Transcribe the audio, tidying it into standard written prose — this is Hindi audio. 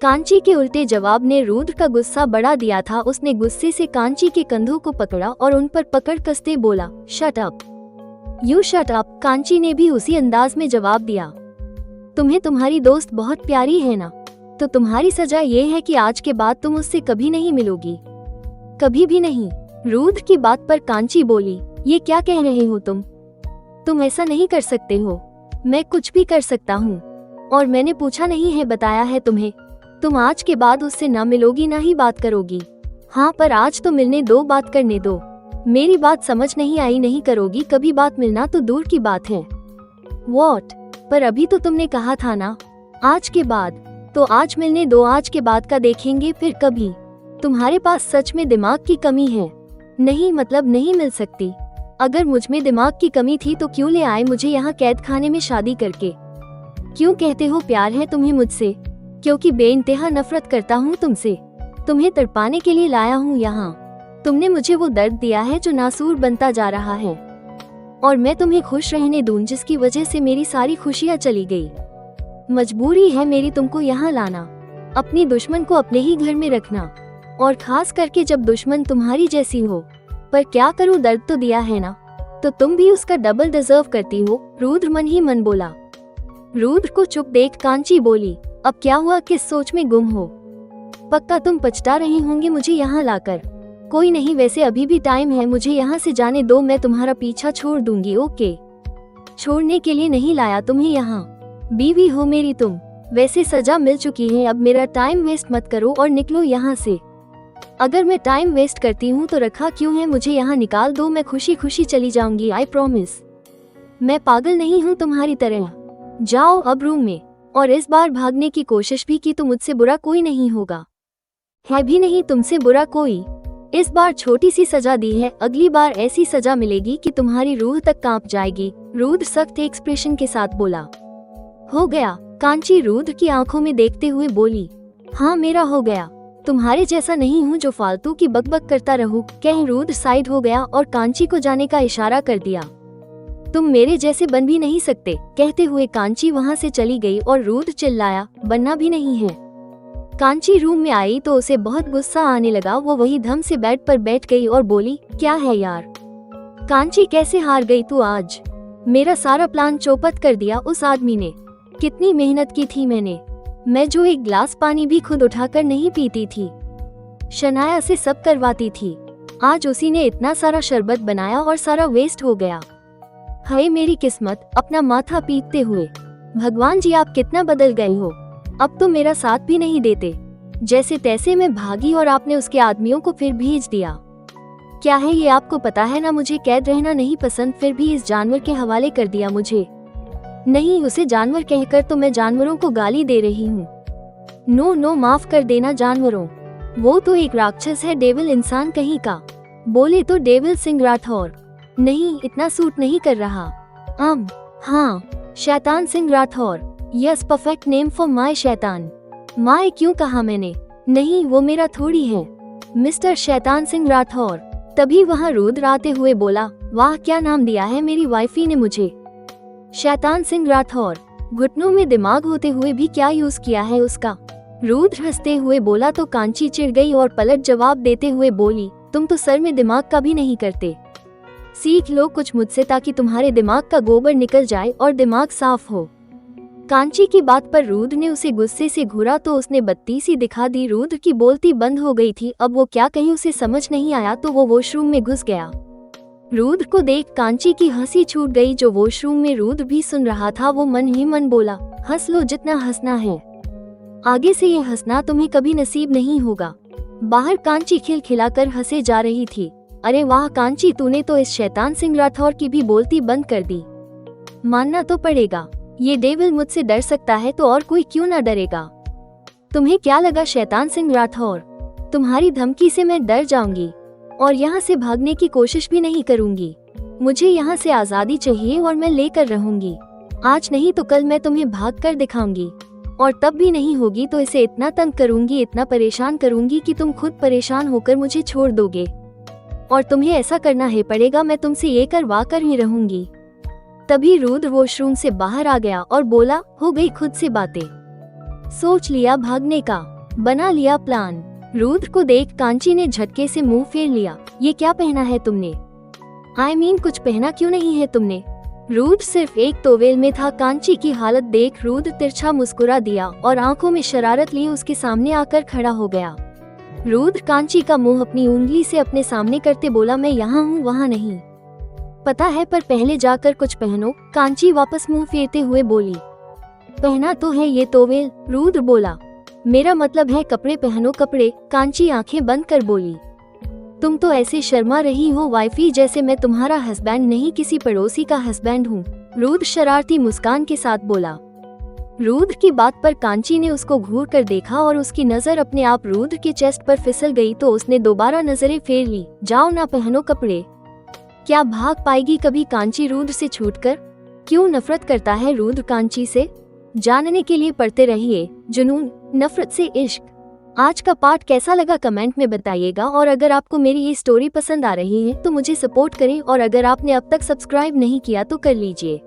कांची के उल्टे जवाब ने रुद्र का गुस्सा बढ़ा दिया था। उसने गुस्से से कांची के कंधों को पकड़ा और उन पर पकड़ कसते बोला, shut up, you shut up. Kanchi ने भी उसी अंदाज में जवाब दिया, तुम्हें तुम्हारी दोस्त बहुत प्यारी है ना, तो तुम्हारी सजा ये है कि आज के बाद तुम उससे कभी नहीं मिलोगी, कभी भी नहीं। रुद्र की बात पर कांची बोली, ये क्या कह रहे हो तुम ऐसा नहीं कर सकते हो। मैं कुछ भी कर सकता हूँ, और मैंने पूछा नहीं है, बताया है तुम्हें। तुम आज के बाद उससे ना मिलोगी ना ही बात करोगी। हाँ, पर आज तो मिलने दो, बात करने दो। मेरी बात समझ नहीं आई, नहीं करोगी कभी बात, मिलना तो दूर की बात है। What? पर अभी तो तुमने कहा था ना आज के बाद, तो आज मिलने दो, आज के बाद का देखेंगे फिर कभी। तुम्हारे पास सच में दिमाग की कमी है। नहीं, मतलब नहीं मिल सकती। अगर मुझ में दिमाग की कमी थी तो क्यों ले आए मुझे यहाँ कैद खाने में शादी करके। क्यों कहते हो प्यार है तुम्हें मुझसे? क्योंकि बेइंतहा नफरत करता हूँ तुमसे। तुम्हें तड़पाने के लिए लाया हूँ यहाँ। तुमने मुझे वो दर्द दिया है जो नासूर बनता जा रहा है, और मैं तुम्हें खुश रहने दूं जिसकी वजह से मेरी सारी खुशियाँ चली गई। मजबूरी है मेरी तुमको यहाँ लाना, अपनी दुश्मन को अपने ही घर में रखना, और खास करके जब दुश्मन तुम्हारी जैसी हो। पर क्या करूँ, दर्द तो दिया है ना, तो तुम भी उसका डबल डिजर्व करती हो। रुद्र मन ही मन बोला। रुद्र को चुप देख कांची बोली, अब क्या हुआ, किस सोच में गुम हो? पक्का तुम पछता रही होंगी मुझे यहाँ लाकर। कोई नहीं, वैसे अभी भी टाइम है, मुझे यहाँ से जाने दो, मैं तुम्हारा पीछा छोड़ दूंगी। ओके, छोड़ने के लिए नहीं लाया तुम्हें यहाँ, बीवी हो मेरी तुम। वैसे सजा मिल चुकी है, अब मेरा टाइम वेस्ट मत करो और निकलो यहाँ से। अगर मैं टाइम वेस्ट करती हूँ तो रखा क्यों है, मुझे यहाँ निकाल दो, मैं खुशी खुशी चली जाऊंगी, आई प्रॉमिस। मैं पागल नहीं हूँ तुम्हारी तरह। जाओ अब रूम में, और इस बार भागने की कोशिश भी की तो मुझसे बुरा कोई नहीं होगा, है भी नहीं तुमसे बुरा कोई। इस बार छोटी सी सजा दी है, अगली बार ऐसी सजा मिलेगी कि तुम्हारी रूह तक कांप जाएगी। रुद्र सख्त एक्सप्रेशन के साथ बोला। हो गया, कांची रुद्र की आंखों में देखते हुए बोली, हाँ मेरा हो गया, तुम्हारे जैसा नहीं हूँ जो फालतू की बकबक करता रहूं। कह रुद्र साइड हो गया और कांची को जाने का इशारा कर दिया। तुम मेरे जैसे बन भी नहीं सकते, कहते हुए कांची वहाँ से चली गई और रुद्र चिल्लाया, बनना भी नहीं है। कांची रूम में आई तो उसे बहुत गुस्सा आने लगा। वो वही धम से बेड पर बैठ गई और बोली, क्या है यार कांची, कैसे हार गई तू आज? मेरा सारा प्लान चौपट कर दिया उस आदमी ने। कितनी मेहनत की थी मैं जो एक गिलास पानी भी खुद उठाकर नहीं पीती थी, शनाया से सब करवाती थी। आज उसी ने इतना सारा शरबत बनाया और सारा वेस्ट हो गया। हाय मेरी किस्मत, अपना माथा पीटते हुए, भगवान जी आप कितना बदल गए हो, अब तो मेरा साथ भी नहीं देते। जैसे तैसे मैं भागी और आपने उसके आदमियों को फिर भेज दिया। क्या है ये आपको पता है ना, मुझे कैद रहना नहीं पसंद, फिर भी इस जानवर के हवाले कर दिया मुझे। नहीं, उसे जानवर कहकर तो मैं जानवरों को गाली दे रही हूँ। नो, माफ कर देना जानवरों, वो तो एक राक्षस है, डेविल इंसान कहीं का। बोले तो डेविल सिंह राठौर। नहीं, इतना सूट नहीं कर रहा। हाँ, Shaitan Singh Rathore. Yes, perfect name for my शैतान। माय क्यों कहा मैंने? नहीं, वो मेरा थोड़ी है, मिस्टर शैतान सिंह राठौर। तभी वहाँ रुद्र आते हुए बोला, वाह क्या नाम दिया है मेरी वाइफी ने मुझे, शैतान सिंह राठौर। घुटनों में दिमाग होते हुए भी क्या यूज किया है उसका। रुद्र हंसते हुए बोला तो कांची चिढ़ गई और पलट जवाब देते हुए बोली, तुम तो सर में दिमाग का भी नहीं करते, सीख लो कुछ मुझसे ताकि तुम्हारे दिमाग का गोबर निकल जाए और दिमाग साफ हो। कांची की बात पर रुद्र ने उसे गुस्से से घूरा तो उसने बत्ती सी दिखा दी। रुद्र की बोलती बंद हो गई थी, अब वो क्या कहीं उसे समझ नहीं आया तो वो वॉशरूम में घुस गया। रुद्र को देख कांची की हंसी छूट गई। जो वॉशरूम में रुद्र भी सुन रहा था वो मन ही मन बोला, हंस लो जितना हंसना है, आगे से ये हंसना तुम्हें कभी नसीब नहीं होगा। बाहर कांची खिलखिलाकर हंसे जा रही थी। अरे वाह कांची, तूने तो इस शैतान सिंह राठौर की भी बोलती बंद कर दी। मानना तो पड़ेगा, ये डेविल मुझसे डर सकता है तो और कोई क्यों ना डरेगा। तुम्हें क्या लगा शैतान सिंह राठौर, तुम्हारी धमकी से मैं डर जाऊंगी और यहाँ से भागने की कोशिश भी नहीं करूंगी। मुझे यहाँ से आजादी चाहिए और मैं लेकर रहूंगी। आज नहीं तो कल मैं तुम्हें भाग कर दिखाऊंगी, और तब भी नहीं होगी तो इसे इतना तंग करूंगी, इतना परेशान करूंगी कि तुम खुद परेशान होकर मुझे छोड़ दोगे। और तुम्हें ऐसा करना ही पड़ेगा, मैं तुमसे ये करवा कर ही रहूंगी। तभी रुद्र वॉशरूम से बाहर आ गया और बोला, हो गई खुद से बातें, सोच लिया भागने का। बना लिया प्लान। रुद्र को देख कांची ने झटके से मुंह फेर लिया। ये क्या पहना है तुमने? I mean, कुछ पहना क्यों नहीं है तुमने? रुद्र सिर्फ एक टॉवेल में था। कांची की हालत देख रुद्र तिरछा मुस्कुरा दिया और आंखों में शरारत लिए उसके सामने आकर खड़ा हो गया। रुद्र कांची का मुंह अपनी उंगली से अपने सामने करते बोला, मैं यहाँ हूँ, वहाँ नहीं। पता है, पर पहले जाकर कुछ पहनो। कांची वापस मुंह फेरते हुए बोली। पहना तो है ये टॉवेल, रुद्र बोला। मेरा मतलब है कपड़े पहनो, कपड़े। कांची आंखें बंद कर बोली। तुम तो ऐसे शर्मा रही हो वाइफी, जैसे मैं तुम्हारा हस्बैंड नहीं, किसी पड़ोसी का हस्बैंड हूँ। रुद्र शरारती मुस्कान के साथ बोला। रुद्र की बात पर कांची ने उसको घूर कर देखा और उसकी नजर अपने आप रुद्र के चेस्ट पर फिसल गई तो उसने दोबारा नजरें फेर ली। जाओ ना, पहनो कपड़े। क्या भाग पाएगी कभी कांची रुद्र से छूटकर? क्यों नफरत करता है रुद्र कांची से? जानने के लिए पढ़ते रहिए जुनून, नफरत से इश्क। आज का पार्ट कैसा लगा कमेंट में बताइएगा और अगर आपको मेरी ये स्टोरी पसंद आ रही है तो मुझे सपोर्ट करें और अगर आपने अब तक सब्सक्राइब नहीं किया तो कर लीजिए।